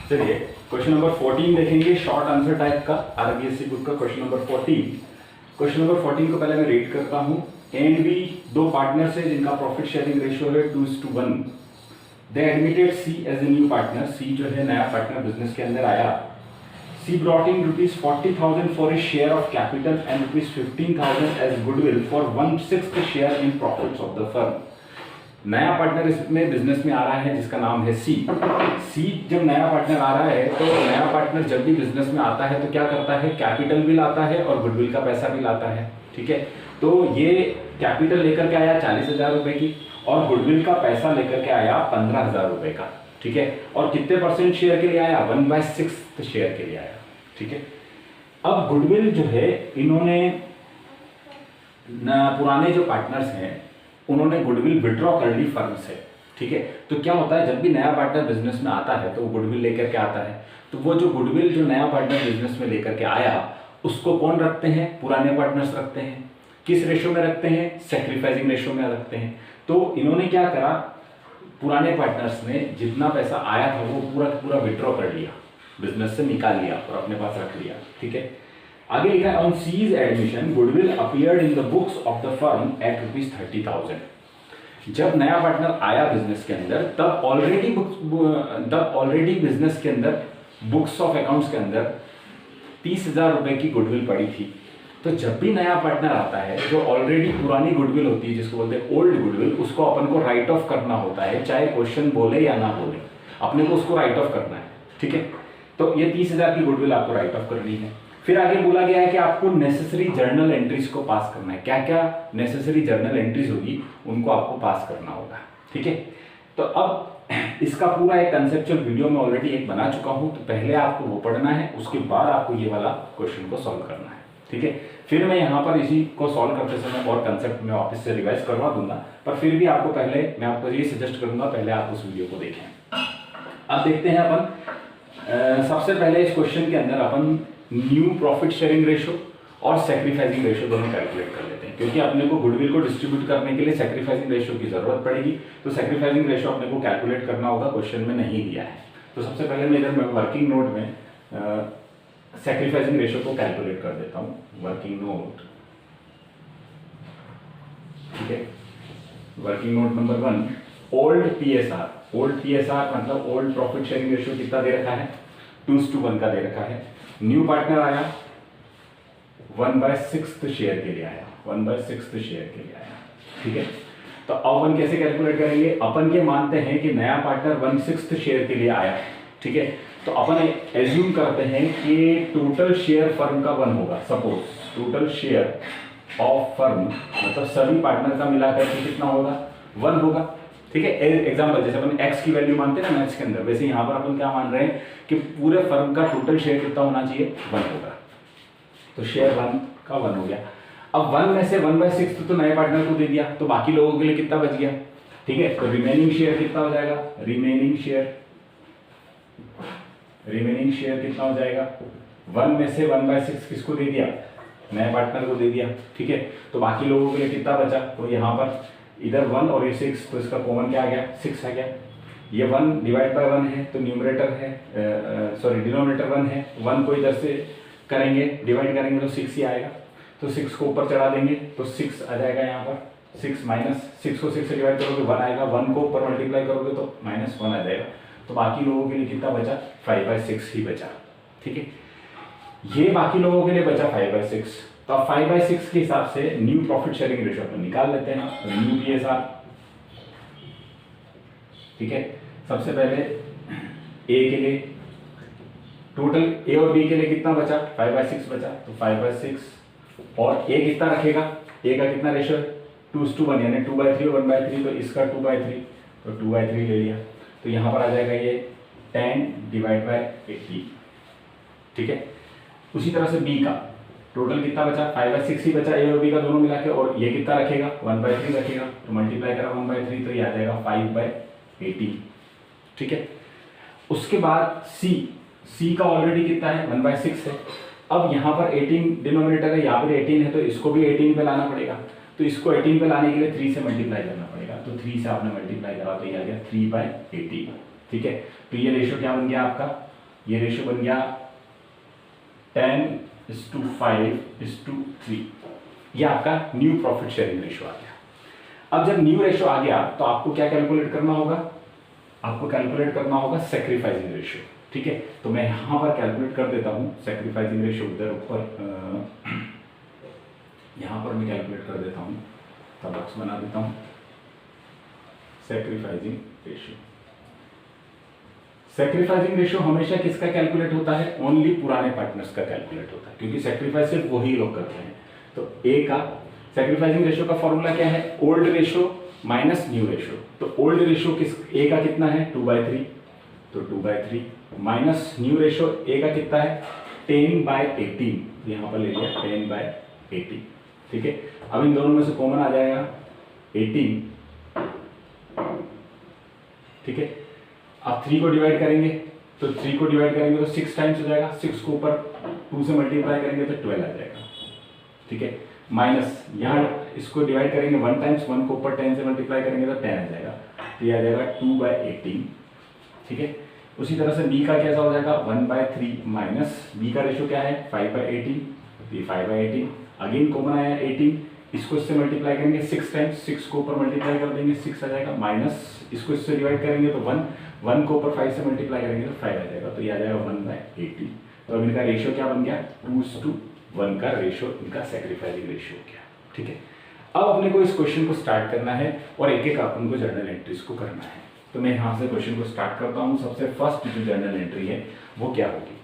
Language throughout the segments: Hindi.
चलिए क्वेश्चन नंबर 14 देखेंगे, शॉर्ट आंसर टाइप का आरबीएससी बुक का क्वेश्चन नंबर 14। क्वेश्चन नंबर 14 को पहले मैं रीड करता हूँ। ए एंड बी दो पार्टनर्स है जिनका प्रॉफिट शेयरिंग रेशियो है 2:1। They admitted C as a new partner. C जो है नया पार्टनर बिजनेस के अंदर आया। C brought in ₹40,000 for a share of capital and ₹15,000 as goodwill for 1/6 share in profits of the firm. नया पार्टनर इसमें बिजनेस में आ रहा है जिसका नाम है सी। सी जब नया पार्टनर आ रहा है तो नया पार्टनर जब भी बिजनेस में आता है तो क्या करता है, कैपिटल भी लाता है और गुडविल का पैसा भी लाता है। ठीक है, तो ये कैपिटल लेकर के आया 40,000 रुपए की और गुडविल का पैसा लेकर के आया 15,000 रुपए का। ठीक है, और कितने परसेंट शेयर के लिए आया, 1/6 शेयर के लिए आया। ठीक है, अब गुडविल जो है इन्होंने पुराने जो पार्टनर्स हैं उन्होंने गुडविल विड्रॉ कर ली फर्म से। ठीक है, तो क्या होता है जब भी नया पार्टनर बिजनेस में आता है तो वो गुडविल लेकर के आता है। तो वो जो गुडविल जो नया पार्टनर बिजनेस में लेकर के आया उसको कौन रखते हैं, पुराने पार्टनर्स रखते हैं। किस रेशो में रखते हैं, सैक्रिफाइसिंग रेशो में रखते हैं। तो इन्होंने क्या करा, पुराने पार्टनर्स ने जितना पैसा आया था वो पूरा पूरा विड्रॉ कर लिया, बिजनेस से निकाल लिया और अपने पास रख लिया। ठीक है, आगे लिखा है on C's admission goodwill appeared in the books of the firm at ₹30,000। जब नया पार्टनर आया बिजनेस के अंदर तब ऑलरेडी बिजनेस के अंदर बुक्स ऑफ अकाउंट्स के अंदर 30,000 रुपए की गुडविल पड़ी थी। तो जब भी नया पार्टनर आता है जो ऑलरेडी पुरानी गुडविल होती है जिसको बोलते हैं ओल्ड गुडविल, उसको अपन को राइट ऑफ करना होता है, चाहे क्वेश्चन बोले या ना बोले, अपने को उसको राइट ऑफ करना है। ठीक है, तो ये 30,000 की गुडविल आपको राइट ऑफ करनी है। फिर आगे बोला गया है कि आपको नेसेसरी जर्नल एंट्रीज को पास करना है। क्या क्या नेसेसरी जर्नल एंट्रीज होगी उनको आपको पास करना होगा। ठीक है, तो अब इसका पूरा एक कंसेप्चुअल वीडियो में ऑलरेडी एक बना चुका हूं, तो पहले आपको वो पढ़ना है, उसके बाद आपको ये वाला क्वेश्चन को सॉल्व करना है। ठीक है, फिर मैं यहाँ पर इसी को सॉल्व करते समय और कंसेप्ट में वापस से रिवाइज करवा दूंगा, पर फिर भी आपको पहले मैं आपको ये सजेस्ट करूंगा पहले आप उस वीडियो को देखें। अब देखते हैं अपन सबसे पहले इस क्वेश्चन के अंदर अपन न्यू प्रॉफिट शेयरिंग रेशो और सैक्रिफाइसिंग रेशो दोनों कैलकुलेट कर लेते हैं, क्योंकि अपने को गुडविल को डिस्ट्रीब्यूट करने के लिए सैक्रिफाइसिंग रेशो की जरूरत पड़ेगी। तो सैक्रिफाइसिंग रेशो अपने को कैलकुलेट करना होगा, क्वेश्चन में नहीं दिया है। तो सबसे पहले मैं इधर वर्किंग नोट में सैक्रिफाइसिंग रेशो को कैलकुलेट कर देता हूँ। वर्किंग नोट, ठीक है, working note number 1 old PSR. Old PSR मतलब ओल्ड प्रॉफिट शेयरिंग रेशो कितना दे रखा है, 2:1 का दे रखा है। न्यू पार्टनर आया 1/6 शेयर के लिए आया, 1/6 शेयर के लिए आया। ठीक है, तो अपन कैसे कैलकुलेट करेंगे, अपन ये मानते हैं कि नया पार्टनर 1/6 शेयर के लिए आया। ठीक है, तो अपन एज्यूम करते हैं कि टोटल शेयर फर्म का 1 होगा। Suppose total share of firm मतलब सभी पार्टनर का मिलाकर के कितना होगा, 1 होगा। ठीक है, एग्जांपल जैसे अपन x की वैल्यू मानते हैं ना मैथ्स के अंदर, वैसे यहाँ पर अपन क्या मान रहे हैं कि पूरे फर्म का टोटल शेयर कितना होना चाहिए, 1 होगा। तो शेयर 1 का 1 हो गया। अब 1 में से 1/6 तो नए पार्टनर को दे दिया, तो बाकी लोगों के लिए कितना बच गया। ठीक है, तो रिमेनिंग शेयर कितना हो जाएगा, रिमेनिंग शेयर कितना हो जाएगा, 1 में से 1/6 किसको दे दिया, नए पार्टनर को दे दिया। ठीक है, तो बाकी लोगों के लिए कितना बचा, तो यहाँ पर इधर 1 और ये 6, तो इसका कॉमन क्या आ गया, 6 आ गया। ये 1 डिवाइड बाय 1 है तो न्यूमरेटर है, डिनोमिनेटर 1 है। 1 को इधर से करेंगे डिवाइड करेंगे तो 6 ही आएगा, तो 6 को ऊपर चढ़ा देंगे तो 6 आ जाएगा यहाँ पर। 6 माइनस 6 को 6 से डिवाइड करोगे 1 आएगा, 1 को ऊपर मल्टीप्लाई करोगे तो -1 आ जाएगा। तो बाकी लोगों के लिए कितना बचा, 5/6 ही बचा। ठीक है, ये बाकी लोगों के लिए बचा 5/6। तो अब 5/6 के हिसाब से न्यू प्रॉफिट शेयरिंग रेशो अपन निकाल लेते हैं। तो न्यू पीएसआर, ठीक है, सबसे पहले ए के लिए टोटल ए और बी के लिए कितना बचा, 5/6 बचा। तो 5/6 और ए कितना रखेगा, ए का कितना रेशो है, 2:1 यानी 2/3 और 1/3, तो इसका 2/3, तो 2/3 ले लिया। तो यहाँ पर आ जाएगा ये 10 डिवाइड बाय 80। ठीक है, उसी तरह से बी का टोटल कितना बचा, 5/6 ही बचा ए और बी का दोनों मिला के, और ये कितना रखेगा, 1/3 रखेगा। तो मल्टीप्लाई करा 1/3 तो ये आ जाएगा 5/80। ठीक है, उसके बाद सी का ऑलरेडी कितना है, 1/6 है। अब यहाँ पर 18 डिनोमिनेटर है, यहाँ पर 18 है, तो इसको भी 18 पे लाना पड़ेगा। तो इसको 18 पे लाने के लिए 3 से मल्टीप्लाई करना पड़ेगा। तो 3 से आपने मल्टीप्लाई करा तो ये आ गया 3/80। ठीक है, तो ये रेशियो क्या बन गया आपका ये रेशियो बन गया 10:5:3। ये आपका न्यू प्रॉफिट शेयरिंग रेशियो आ गया। अब जब न्यू रेशियो आ गया तो आपको क्या कैलकुलेट करना होगा, आपको कैलकुलेट करना होगा सेक्रीफाइसिंग रेशियो। ठीक है, तो मैं यहां पर कैलकुलेट कर देता हूं सेक्रीफाइसिंग रेशियो, उधर ऊपर यहां पर मैं कैलकुलेट कर देता हूं, तब बॉक्स बना देता हूं। सेक्रीफाइसिंग रेशियो, सेक्रीफाइसिंग रेशियो हमेशा किसका कैलकुलेट होता है, ओनली पुराने पार्टनर्स का कैलकुलेट होता है, क्योंकि सेक्रीफाइस सिर्फ वही लोग करते हैं। तो ए का सेक्रीफाइसिंग रेशियो का फॉर्मूला क्या है, old ratio minus new ratio. तो ओल्ड रेशियो किस ए का कितना है 2/3, तो 2/3 माइनस न्यू रेशियो ए का कितना है 10/18, यहां पर ले लिया 10/18। ठीक है, अब इन दोनों में से कॉमन आ जाएगा 18। ठीक है, अब 3 को डिवाइड करेंगे तो 3 को डिवाइड करेंगे तो 6 टाइम्स हो जाएगा, 6 को ऊपर 2 से मल्टीप्लाई करेंगे तो 12 आ जाएगा। ठीक है, माइनस यहाँ इसको डिवाइड करेंगे 1 टाइम्स, 1 को ऊपर 10 से मल्टीप्लाई करेंगे तो 10 आ जाएगा, तो ये आ जाएगा 2/18। ठीक है, उसी तरह से b का कैसा हो जाएगा 1/3 माइनस b का रेशियो क्या है 5/18, ये 5/18 अगेन कॉमन आया 18, इसको इससे मल्टीप्लाई करेंगे 6 टाइम्स, 6 को ऊपर मल्टीप्लाई कर देंगे 6 आ जाएगा, माइनस इसको इससे डिवाइड करेंगे तो 1, 1 को ऊपर 5 से मल्टीप्लाई करेंगे तो 5 आ जाएगा, तो ये आ जाएगा 1/18। तो अब इनका रेशियो क्या बन गया 2:1 का रेशियो इनका सेक्रीफाइसिंग रेशियो हो गया। ठीक है, अब अपने को इस क्वेश्चन को स्टार्ट करना है और एक एक अपन को जर्नल एंट्रीज को करना है। तो मैं यहाँ से क्वेश्चन को स्टार्ट करता हूँ। सबसे फर्स्ट जो जर्नल एंट्री है वो क्या होगी,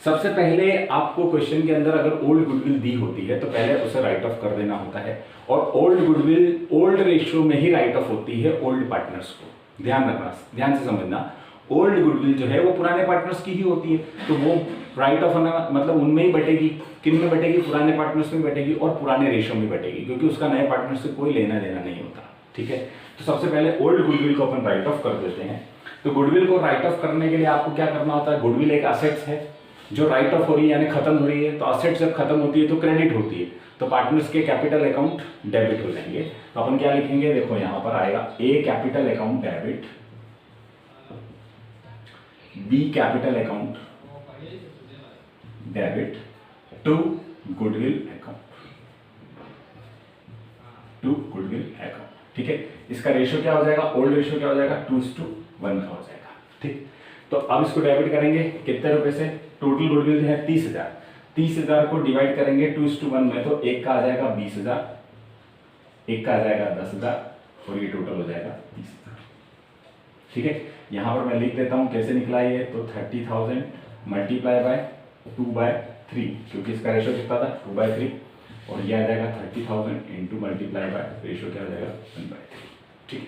सबसे पहले आपको क्वेश्चन के अंदर अगर ओल्ड गुडविल दी होती है तो पहले उसे राइट ऑफ कर देना होता है, और ओल्ड गुडविल ओल्ड रेशियो में ही राइट ऑफ होती है ओल्ड पार्टनर्स को। ध्यान रखना, ध्यान से समझना, ओल्ड गुडविल जो है वो पुराने पार्टनर्स की ही होती है, तो वो राइट ऑफ होना मतलब उनमें ही बटेगी। किन में बटेगी, पुराने पार्टनर्स में बटेगी और पुराने रेशियो में बटेगी, क्योंकि उसका नए पार्टनर से कोई लेना देना नहीं होता। ठीक है, तो सबसे पहले ओल्ड गुडविल को अपन राइट ऑफ कर देते हैं। तो गुडविल को राइट ऑफ करने के लिए आपको क्या करना होता है, गुडविल एक असेट्स है जो राइट ऑफ हो रही है यानी खत्म हो रही है, तो असेट्स जब खत्म होती है तो क्रेडिट होती है, तो पार्टनर्स के कैपिटल अकाउंट डेबिट हो जाएंगे। तो अपन क्या लिखेंगे, देखो यहां पर आएगा A capital account debit, B capital account debit to goodwill account, to goodwill account. ठीक है, इसका रेशियो क्या हो जाएगा, ओल्ड रेशियो क्या हो जाएगा 2:1 का हो जाएगा। ठीक, तो अब इसको डेबिट करेंगे कितने रुपए से, टोटल गुडविल है 30,000, 30,000 को डिवाइड करेंगे 2:1 में, तो एक का आ जाएगा 20,000, एक का आ जाएगा 10,000 और ये टोटल हो जाएगा 30,000। ठीक है, यहां पर मैं लिख देता हूं कैसे निकला ये, तो 30,000 मल्टीप्लाई बाय 2/3, क्योंकि इसका रेशियो कितना था 2/3, और ये आ जाएगा 30,000 इंटू मल्टीप्लाई बाय रेशियो क्या आ जाएगा 1/3। ठीक है,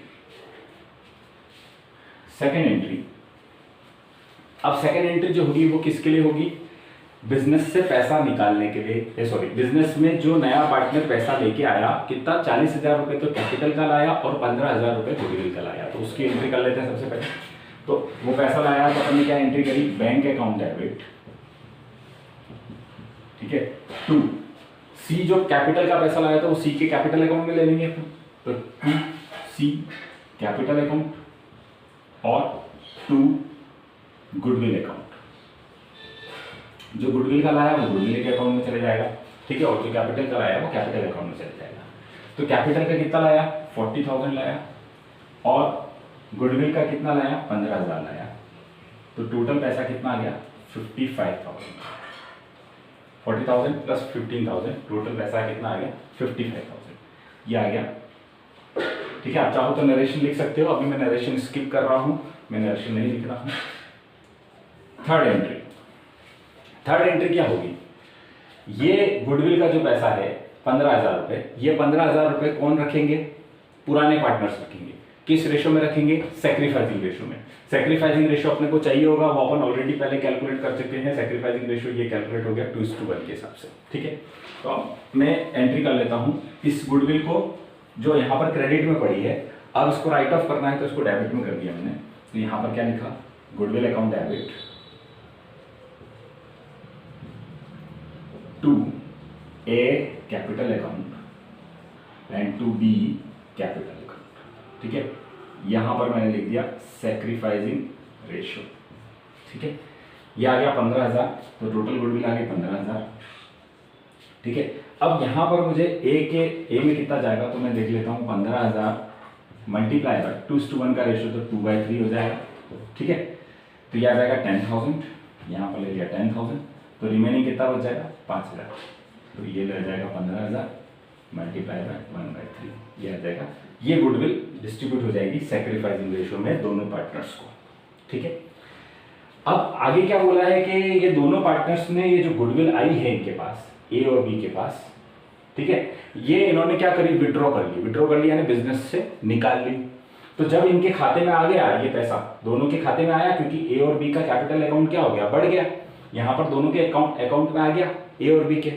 सेकेंड एंट्री। अब सेकेंड एंट्री जो होगी वो किसके लिए होगी, बिजनेस से पैसा निकालने के लिए, सॉरी बिजनेस में जो नया पार्टनर पैसा लेके आया, कितना 40,000 रुपए तो कैपिटल का लाया और 15,000 रुपए गुडविल का लाया, तो उसकी एंट्री कर लेते हैं सबसे पहले। तो वो पैसा लाया तो हमने क्या एंट्री करी, बैंक अकाउंट डेबिट। ठीक है, टू सी जो कैपिटल का पैसा लाया था वो सी के कैपिटल अकाउंट में ले लेंगे, तो टू सी कैपिटल अकाउंट और टू गुडविल अकाउंट। जो गुडविल का लाया वो गुडविल के अकाउंट में चले जाएगा। ठीक है, और जो कैपिटल का लाया वो कैपिटल अकाउंट में चले जाएगा। तो कैपिटल का कितना लाया 40,000 लाया और गुडविल का कितना लाया 15,000 लाया, तो टोटल पैसा कितना आ गया 55,000। 40,000 प्लस 15,000 टोटल पैसा कितना आ गया 55,000, ये आ गया। ठीक है, आप चाहो तो नरेशन लिख सकते हो, अभी मैं नरेशन स्किप कर रहा हूं, मैं नरेशन नहीं लिख रहा हूं। थर्ड एंट्री, थर्ड एंट्री क्या होगी, ये गुडविल का जो पैसा है 15,000 रुपए, ये 15,000 रुपए कौन रखेंगे, पुराने पार्टनर्स रखेंगे। किस रेशो में रखेंगे, सेक्रीफाइसिंग रेशो में। सेक्रीफाइसिंग रेशो अपने को चाहिए होगा, वो अपन ऑलरेडी पहले कैलकुलेट कर चुके हैं। सेक्रीफाइसिंग रेशो ये कैलकुलेट हो गया 2:1 के हिसाब से। ठीक है, तो अब मैं एंट्री कर लेता हूं इस गुडविल को जो यहाँ पर क्रेडिट में पड़ी है, अब इसको राइट ऑफ करना है तो इसको डेबिट में कर दिया मैंने। तो यहाँ पर क्या लिखा, goodwill account debit to A capital account and to B capital account. ठीक है, यहां पर मैंने लिख दिया सेक्रीफाइसिंग रेशियो। ठीक है, है, ये आ गया 15,000, तो टोटल गुडविल आ गई 15,000। ठीक है, अब यहाँ पर मुझे ए में कितना जाएगा, तो मैं देख लेता हूँ 15,000 मल्टीप्लाई बाय 2:1 का रेशियो, तो 2/3 हो जाएगा। ठीक है, तो ये आ जाएगा 10,000, यहाँ पर ले लिया 10,000, तो रिमेनिंग कितना बच जाएगा 5,000, तो ये ले जाएगा 15,000 मल्टीप्लाई बाय 1/3, ये आ जाएगा। ये गुडविल डिस्ट्रीब्यूट हो जाएगी सैक्रिफाइसिंग रेशियो में दोनों पार्टनर्स को। ठीक है, अब आगे क्या बोला है कि ये दोनों पार्टनर्स ने ये जो गुडविल आई है इनके पास, ए और बी के पास, ठीक है, ये इन्होंने क्या करी, विड्रॉ कर ली। विड्रॉ कर लिया यानी बिजनेस से निकाल ली। तो जब इनके खाते में आ गया ये पैसा, दोनों के खाते में आया, क्योंकि ए और बी का कैपिटल अकाउंट क्या हो गया, बढ़ गया, यहाँ पर दोनों के अकाउंट में आ गया ए और बी के।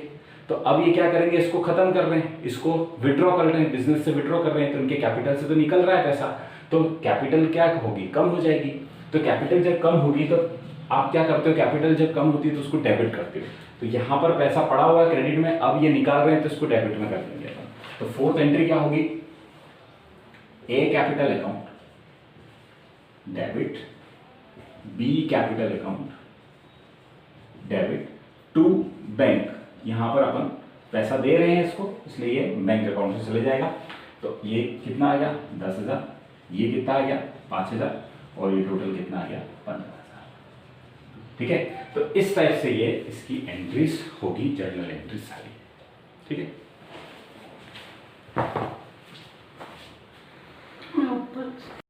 तो अब ये क्या करेंगे, इसको खत्म कर रहे हैं, इसको विड्रॉ कर रहे हैं, बिजनेस से विड्रॉ कर रहे हैं, तो इनके कैपिटल से तो निकल रहा है पैसा, तो कैपिटल क्या होगी, कम हो जाएगी। तो कैपिटल जब कम होगी तो आप क्या करते हो, कैपिटल जब कम होती है तो उसको डेबिट करते हो। तो यहाँ पर पैसा पड़ा हुआ है क्रेडिट में, अब ये निकाल रहे हैं तो इसको डेबिट में कर देंगे। तो फोर्थ एंट्री क्या होगी, A capital account debit, B capital account debit to bank. यहां पर अपन पैसा दे रहे हैं इसको, इसलिए ये बैंक अकाउंट से चले जाएगा। तो ये कितना आ गया 10,000, ये कितना आ गया 5,000, और ये टोटल कितना आ गया 15,000। ठीक है, तो इस टाइप से ये इसकी एंट्रीज होगी, जर्नल एंट्रीज सारी। ठीक है।